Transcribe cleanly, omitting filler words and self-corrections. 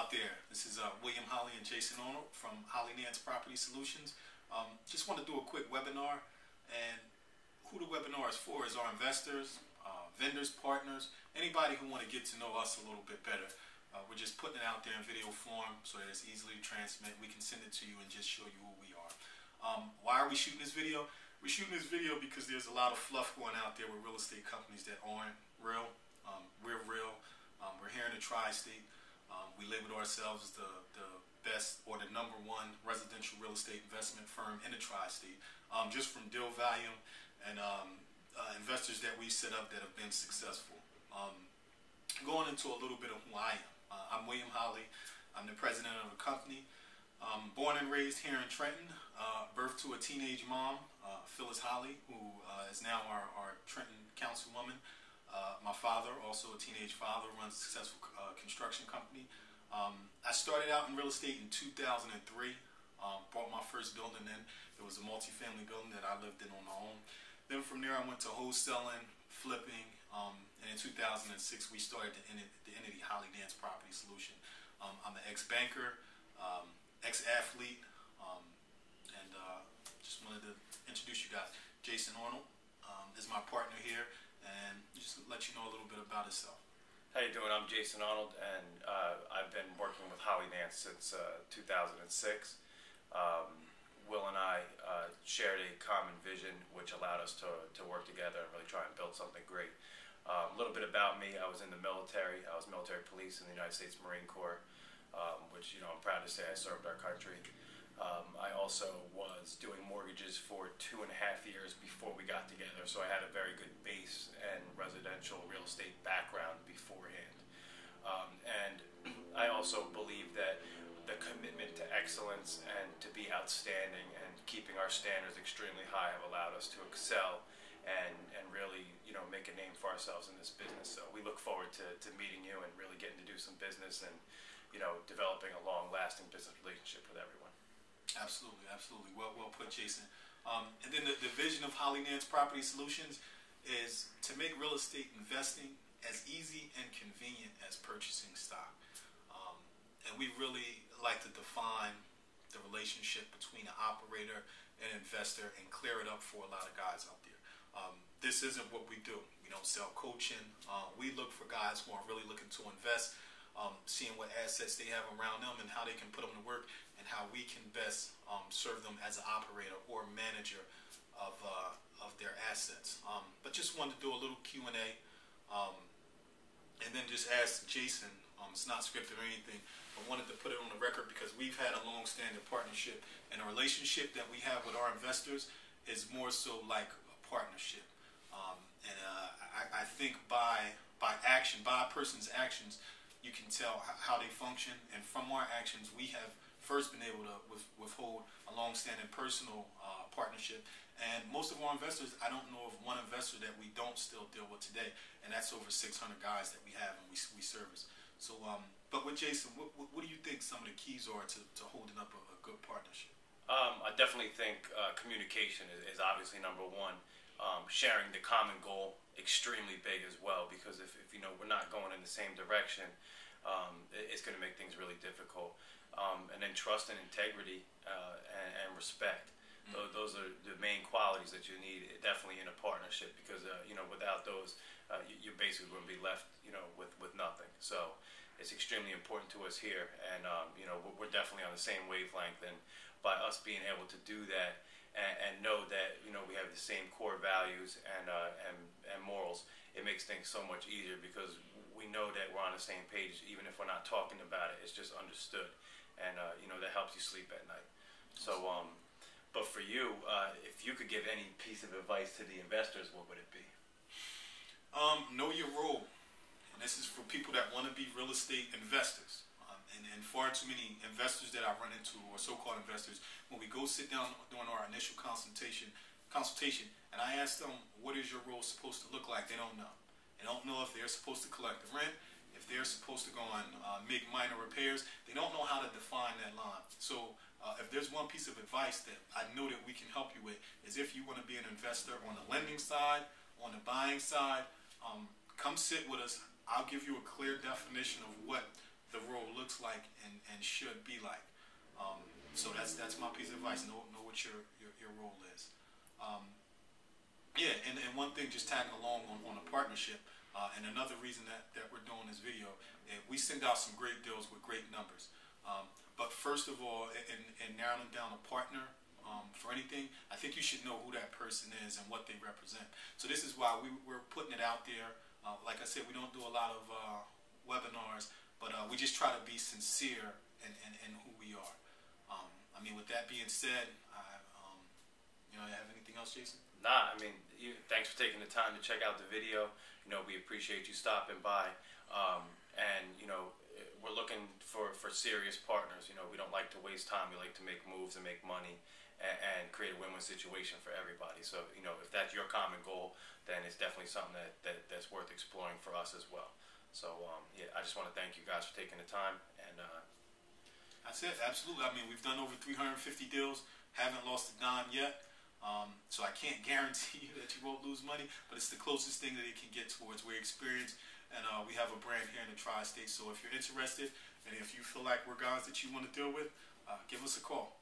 out there? This is William Holly and Jason Arnold from Holly Nance Property Solutions. Just want to do a quick webinar, and who the webinar is for is our investors, vendors, partners, anybody who want to get to know us a little bit better. We're just putting it out there in video form so that it's easily to transmit. We can send it to you and just show you who we are. Why are we shooting this video? We're shooting this video because there's a lot of fluff going out there with real estate companies that aren't real. We're real. We're here in the tri-state. We labeled ourselves the best or the #1 residential real estate investment firm in the tri-state, just from deal volume and investors that we set up that have been successful. Going into a little bit of who I am. I'm William Holly. I'm the president of the company. Born and raised here in Trenton, birth to a teenage mom, Phyllis Holly, who is now our Trenton councilwoman. My father, also a teenage father, runs a successful construction company. I started out in real estate in 2003. Bought my first building in. It was a multi-family building that I lived in on my own. Then from there I went to wholesaling, flipping, and in 2006 we started the entity Holly Nance Property Solution. I'm an ex-banker, ex-athlete, and just wanted to introduce you guys. Jason Arnold is my partner here, and just let you know a little bit about himself. How you doing? I'm Jason Arnold, and I've been working with Holly Nance since 2006. Will and I shared a common vision which allowed us to work together and really try and build something great. A little bit about me: I was in the military. I was military police in the United States Marine Corps, which, you know, I'm proud to say I served our country. I also was doing mortgages for 2.5 years before we got together, so I had a very good base and residential real estate background beforehand. And I also believe that the commitment to excellence and to be outstanding and keeping our standards extremely high have allowed us to excel and really, you know, make a name for ourselves in this business. So we look forward to meeting you and really getting to do some business and, you know, developing a long-lasting business relationship with everyone. Absolutely, absolutely. Well put, Jason. And then the vision of Holly Nance Property Solutions is to make real estate investing as easy and convenient as purchasing stock. And we really like to define the relationship between an operator and investor and clear it up for a lot of guys out there. This isn't what we do. We don't sell coaching. We look for guys who are really looking to invest, seeing what assets they have around them and how they can put them to work, and how we can best serve them as an operator or manager of their assets. But just wanted to do a little Q&A, and then just ask Jason. It's not scripted or anything, but wanted to put it on the record because we've had a long-standing partnership, and the relationship that we have with our investors is more so like a partnership. I think by a person's actions, you can tell how they function, and from our actions, we have first been able to withhold a long-standing personal partnership. And most of our investors, I don't know of one investor that we don't still deal with today, and that's over 600 guys that we have and we service. So, but with Jason, what do you think some of the keys are to holding up a good partnership? I definitely think communication is obviously #1. Sharing the common goal, extremely big as well, because if you know we're not going in the same direction, it's going to make things really difficult. And then trust and integrity and respect. Those are the main qualities that you need definitely in a partnership, because you know, without those, you're basically going to be left, you know, with nothing. So it's extremely important to us here, and you know, we're definitely on the same wavelength. And by us being able to do that and know that, you know, we have the same core values and morals, it makes things so much easier, because we know that we're on the same page, even if we're not talking about it. It's just understood, and you know, that helps you sleep at night. So, but for you, if you could give any piece of advice to the investors, what would it be? Know your role, and this is for people that want to be real estate investors. And far too many investors that I run into, or so-called investors, when we go sit down during our initial consultation, and I ask them, what is your role supposed to look like? They don't know. They don't know if they're supposed to collect the rent, if they're supposed to go and make minor repairs. They don't know how to define that line. So if there's one piece of advice that I know that we can help you with, is if you want to be an investor on the lending side, on the buying side, come sit with us. I'll give you a clear definition of what the role looks like and should be like. So that's my piece of advice. Know what your role is. Yeah, and one thing, just tagging along on a partnership, and another reason that we're doing this video, we send out some great deals with great numbers. But first of all, in narrowing down a partner for anything, I think you should know who that person is and what they represent. So this is why we're putting it out there. Like I said, we don't do a lot of webinars, but we just try to be sincere in who we are. I mean, with that being said, you have anything else, Jason? Nah, I mean, thanks for taking the time to check out the video. We appreciate you stopping by. And, we're looking for serious partners. We don't like to waste time. We like to make moves and make money and create a win-win situation for everybody. So, if that's your common goal, then it's definitely something that's worth exploring for us as well. So, yeah, I just want to thank you guys for taking the time. And that's it. Absolutely. I mean, we've done over 350 deals. Haven't lost a dime yet. So I can't guarantee you that you won't lose money, but it's the closest thing that it can get towards. We're experienced, and we have a brand here in the Tri-State. So if you're interested, and if you feel like we're guys that you want to deal with, give us a call.